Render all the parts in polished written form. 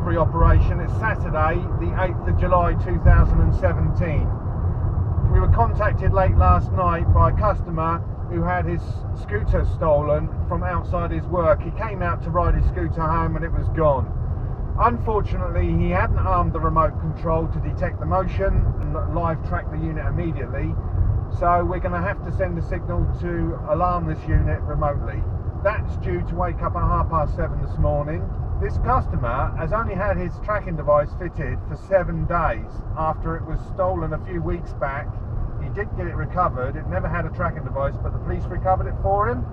recovery operation. It's Saturday, the 8th of July 2017. We were contacted late last night by a customer who had his scooter stolen from outside his work. He came out to ride his scooter home and it was gone. Unfortunately, he hadn't armed the remote control to detect the motion and live track the unit immediately. So we're going to have to send a signal to alarm this unit remotely. That's due to wake up at 7:30 this morning. This customer has only had his tracking device fitted for 7 days after it was stolen a few weeks back. He did get it recovered. It never had a tracking device, but the police recovered it for him.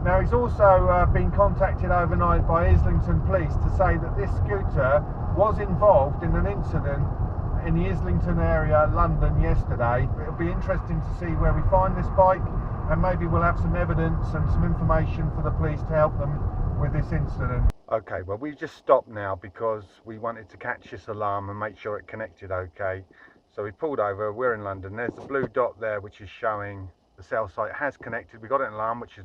Now he's also been contacted overnight by Islington Police to say that this scooter was involved in an incident in the Islington area, London, yesterday. It'll be interesting to see where we find this bike, and maybe we'll have some evidence and some information for the police to help them with this incident. Okay, well we've just stopped now because we wanted to catch this alarm and make sure it connected okay. So we pulled over, we're in London. There's the blue dot there which is showing the cell site has connected. We got an alarm, which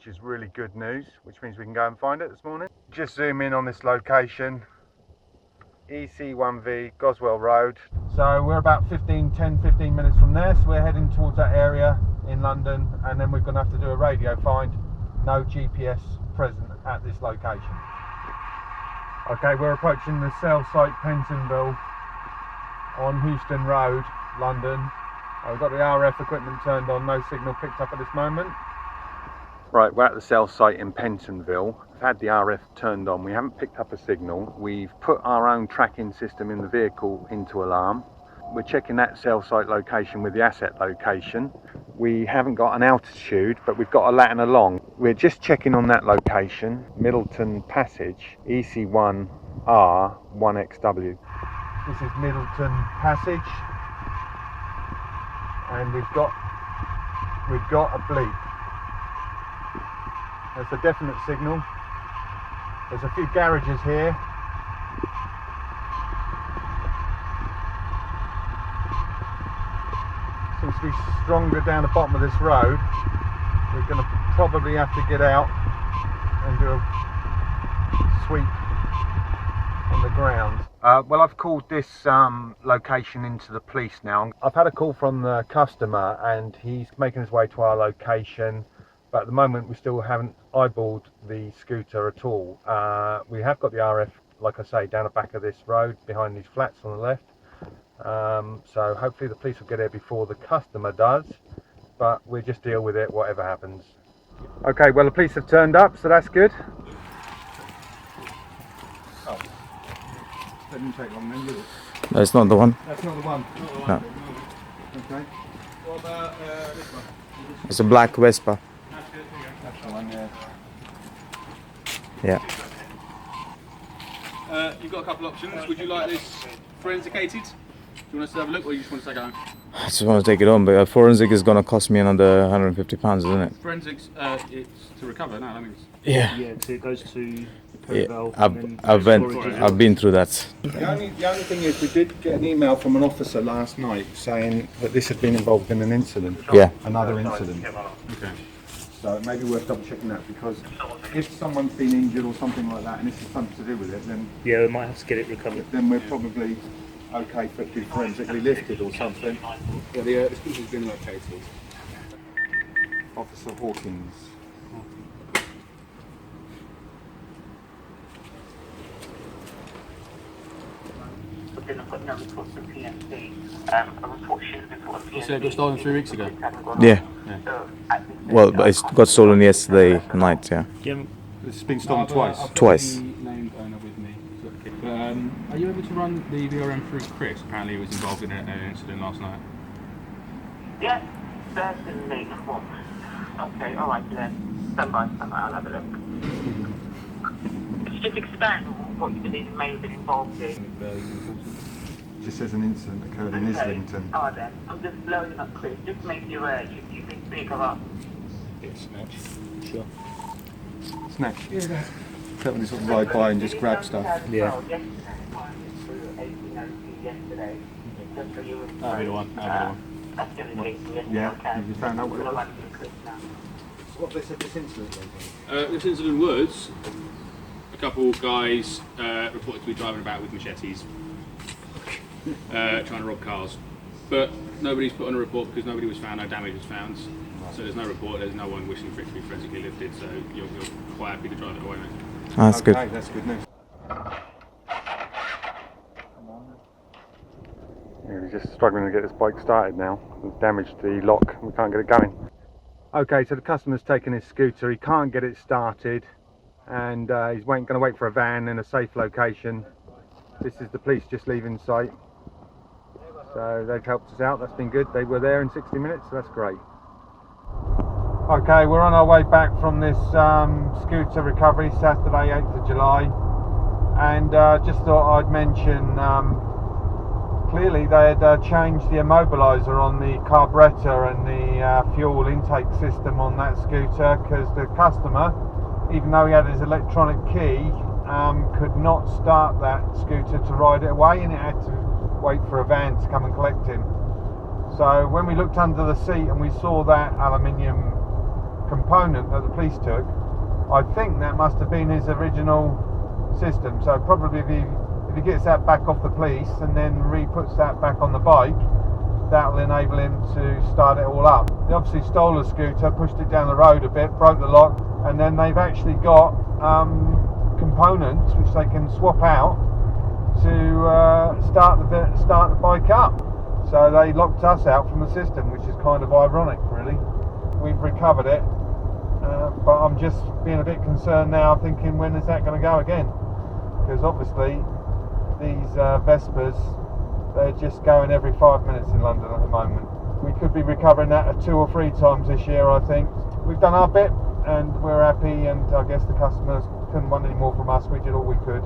is really good news, which means we can go and find it this morning. Just zoom in on this location. EC1V, Goswell Road. So we're about 10-15 minutes from there, so we're heading towards that area in London, and then we're going to have to do a radio find. No GPS present at this location. Okay, we're approaching the cell site Pentonville on Houston Road, London. We've got the RF equipment turned on, no signal picked up at this moment. Right, we're at the cell site in Pentonville. I've had the RF turned on. We haven't picked up a signal. We've put our own tracking system in the vehicle into alarm. We're checking that cell site location with the asset location. We haven't got an altitude, but we've got a lat and a long. We're just checking on that location, Middleton Passage, EC1R1XW. This is Middleton Passage, and we've got a bleep. There's a definite signal. There's a few garages here. Seems to be stronger down the bottom of this road. We're going to probably have to get out and do a sweep on the ground. Well, I've called this location into the police now. I've had a call from the customer and he's making his way to our location. But at the moment we still haven't eyeballed the scooter at all. We have got the RF, like I say, down the back of this road behind these flats on the left. So hopefully the police will get here before the customer does, but we'll just deal with it whatever happens. Okay, well the police have turned up, so that's good. Oh, didn't take long then, did it? No, it's not the one. That's not the one? No. Okay. What about this one? It's a black Vespa. That's the one, yeah. Yeah. You've got a couple options. Would you like this forensicated? Do you want us to have a look, or you just want to take it home? I just want to take it home, but forensic is going to cost me another £150, isn't it? Forensics, it's to recover. No, that means. Yeah. Yeah, so it goes to the Yeah, Perpetrators. I've been through that. The only thing is we did get an email from an officer last night saying that this had been involved in an incident. Yeah. Another incident. Okay. So it may be worth double checking that, because if someone's been injured or something like that and this is something to do with it, Yeah, we might have to get it recovered. then we're probably okay for it to be forensically lifted or something. Yeah, the scooter's been located. Officer Hawkins. So it got stolen 3 weeks ago? Yeah. Well, but it got stolen yesterday night, yeah. Yeah, It's been stolen twice. Twice. The named owner with me. Are you able to run the VRM through Chris? Apparently he was involved in an incident last night. Yes, certainly. Okay, alright then. Stand by, I'll have a look. Could you just expand on what you believe may have been involved in? It just says an incident occurred in Islington. Alright then, I'm just loading up Chris. Just make you aware, you can speak up. Snatch. sure. Snatch. Yeah. Definitely sort of ride by and just grab stuff. Yeah. That'll be the one. Yeah, you found out what it was? What they said this incident was? This incident was a couple guys reported to be driving about with machetes, trying to rob cars. But nobody's put on a report because nobody was found, no damage was found. So there's no report, there's no one wishing for it to be forensically lifted, so you're quite happy to drive it away, mate. Oh, that's good. That's good news. Yeah, we're just struggling to get this bike started now. We've damaged the lock, we can't get it going. Okay, so the customer's taken his scooter, he can't get it started, and he's going to wait for a van in a safe location. This is the police just leaving site. So they've helped us out, that's been good. They were there in 60 minutes, so that's great. Okay, we're on our way back from this scooter recovery, Saturday 8th of July. And just thought I'd mention, clearly they had changed the immobiliser on the carburettor and the fuel intake system on that scooter, because the customer, even though he had his electronic key, could not start that scooter to ride it away, and it had to wait for a van to come and collect him. So when we looked under the seat and we saw that aluminium component that the police took, I think that must have been his original system. So probably if he gets that back off the police and then re-puts that back on the bike, that will enable him to start it all up. They obviously stole the scooter, pushed it down the road a bit, broke the lock, and then they've actually got components which they can swap out to start the bike up. So they locked us out from the system, which is kind of ironic, really. We've recovered it, but I'm just being a bit concerned now, thinking when is that going to go again? Because obviously these Vespas, they're just going every 5 minutes in London at the moment. We could be recovering that 2 or 3 times this year, I think. We've done our bit and we're happy, and I guess the customers couldn't want any more from us. We did all we could,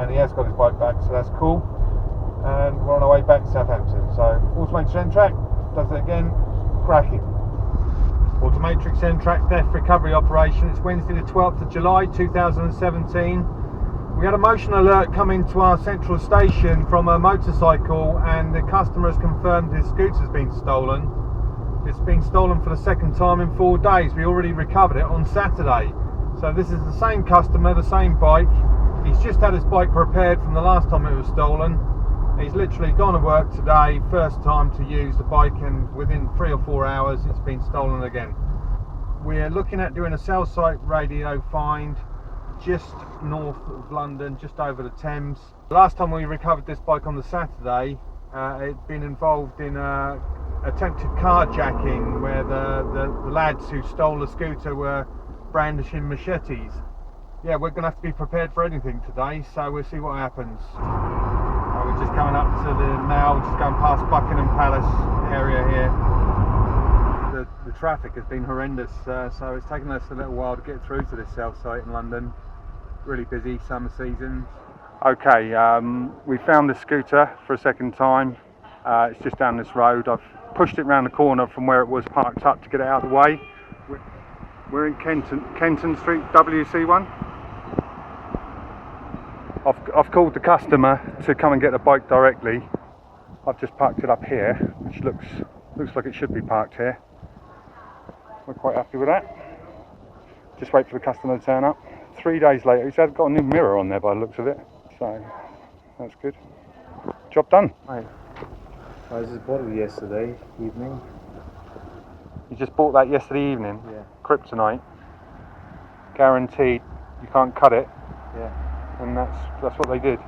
and he has got his bike back, so that's cool. And we're on our way back to Southampton. So Automatrics MTrack does it again, cracking. Automatrics MTrack theft recovery operation. It's Wednesday the 12th of July 2017. We had a motion alert coming to our central station from a motorcycle, and the customer has confirmed his scooter's been stolen. It's been stolen for the second time in 4 days. We already recovered it on Saturday. So this is the same customer, the same bike. He's just had his bike repaired from the last time it was stolen. He's literally gone to work today, first time to use the bike, and within 3 or 4 hours it's been stolen again. We're looking at doing a cell site radio find just north of London, just over the Thames. The last time we recovered this bike on the Saturday, it'd been involved in attempted carjacking, where the lads who stole the scooter were brandishing machetes. Yeah, we're going to have to be prepared for anything today, so we'll see what happens. We're just coming up to the now, just going past Buckingham Palace area here. The traffic has been horrendous, so it's taken us a little while to get through to this cell site in London. Really busy summer season. Okay, we found this scooter for a second time. It's just down this road. I've pushed it round the corner from where it was parked up to get it out of the way. We're in Kenton Street, WC1. I've called the customer to come and get the bike directly. I've just parked it up here, which looks like it should be parked here. We're quite happy with that. Just wait for the customer to turn up. 3 days later, he's got a new mirror on there by the looks of it, so that's good. Job done. Hi. I just bought it yesterday evening. You just bought that yesterday evening? Yeah. Kryptonite. Guaranteed. You can't cut it. Yeah. And that's what they did.